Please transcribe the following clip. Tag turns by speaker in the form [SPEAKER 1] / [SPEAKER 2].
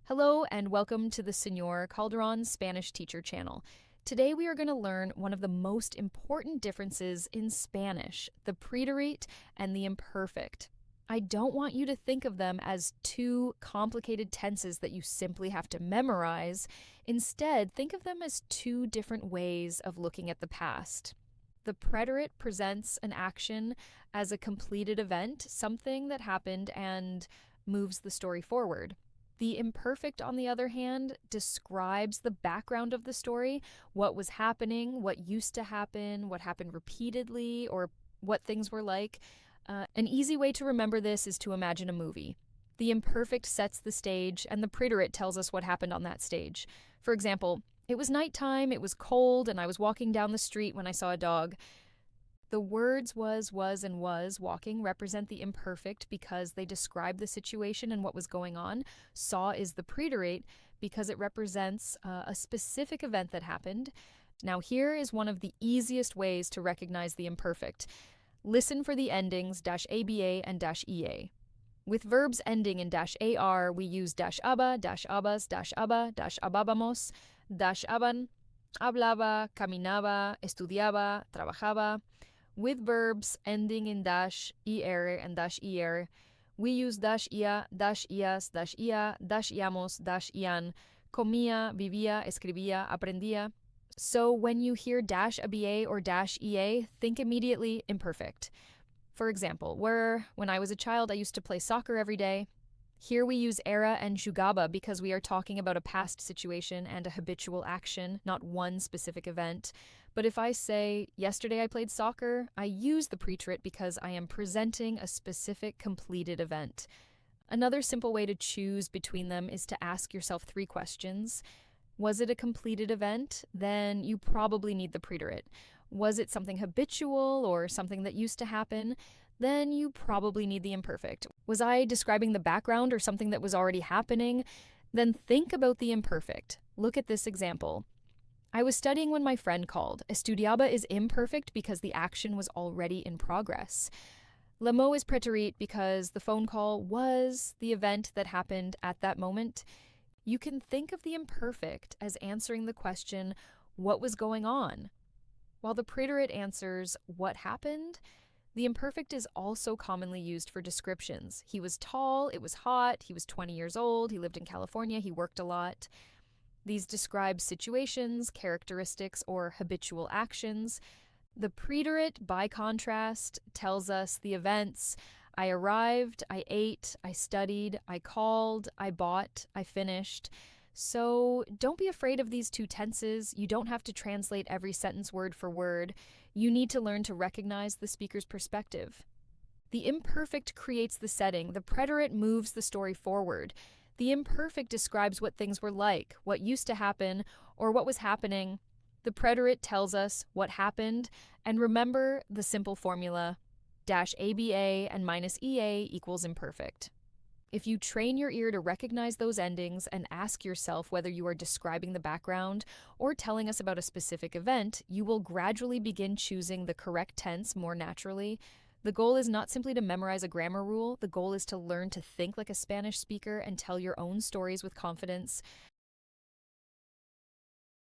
[SPEAKER 1] Hello and welcome to the Señor Calderon Spanish Teacher channel. Today we are going to learn one of the most important differences in Spanish, the preterit and the imperfect. I don't want you to think of them as two complicated tenses that you simply have to memorize. Instead, think of them as two different ways of looking at the past. The preterit presents an action as a completed event, something that happened and moves the story forward. The imperfect, on the other hand, describes the background of the story, what was happening, what used to happen, what happened repeatedly, or what things were like. An easy way to remember this is to imagine a movie. The imperfect sets the stage, and the preterit tells us what happened on that stage. For example, it was nighttime, it was cold, and I was walking down the street when I saw a dog. The words was, and was walking represent the imperfect because they describe the situation and what was going on. Saw is the preterit because it represents a specific event that happened. Now, here is one of the easiest ways to recognize the imperfect. Listen for the endings -aba and -ea. With verbs ending in -ar, we use -aba, -abas, -aba, -abábamos, -aban, hablaba, caminaba, estudiaba, trabajaba. With verbs ending in -er and -er, we use -ia, -ias, -ia, -iamos, -ian, comía, vivía, escribía, aprendía. So when you hear -aba or -ea, think immediately imperfect. For example, when I was a child, I used to play soccer every day. Here we use era and jugaba because we are talking about a past situation and a habitual action, not one specific event. But if I say, yesterday I played soccer, I use the preterit because I am presenting a specific completed event. Another simple way to choose between them is to ask yourself 3 questions. Was it a completed event? Then you probably need the preterit. Was it something habitual or something that used to happen? Then you probably need the imperfect. Was I describing the background or something that was already happening? Then think about the imperfect. Look at this example. I was studying when my friend called. Estudiaba is imperfect because the action was already in progress. Le mot is preterit because the phone call was the event that happened at that moment. You can think of the imperfect as answering the question, what was going on? While the preterit answers, what happened? The imperfect is also commonly used for descriptions. He was tall, it was hot, he was 20 years old, he lived in California, he worked a lot. These describe situations, characteristics, or habitual actions. The preterit, by contrast, tells us the events. I arrived, I ate, I studied, I called, I bought, I finished. So don't be afraid of these two tenses. You don't have to translate every sentence word for word. You need to learn to recognize the speaker's perspective. The imperfect creates the setting. The preterit moves the story forward. The imperfect describes what things were like, what used to happen, or what was happening. The preterit tells us what happened. And remember the simple formula, -aba and -ea equals imperfect. If you train your ear to recognize those endings and ask yourself whether you are describing the background or telling us about a specific event, you will gradually begin choosing the correct tense more naturally. The goal is not simply to memorize a grammar rule. The goal is to learn to think like a Spanish speaker and tell your own stories with confidence.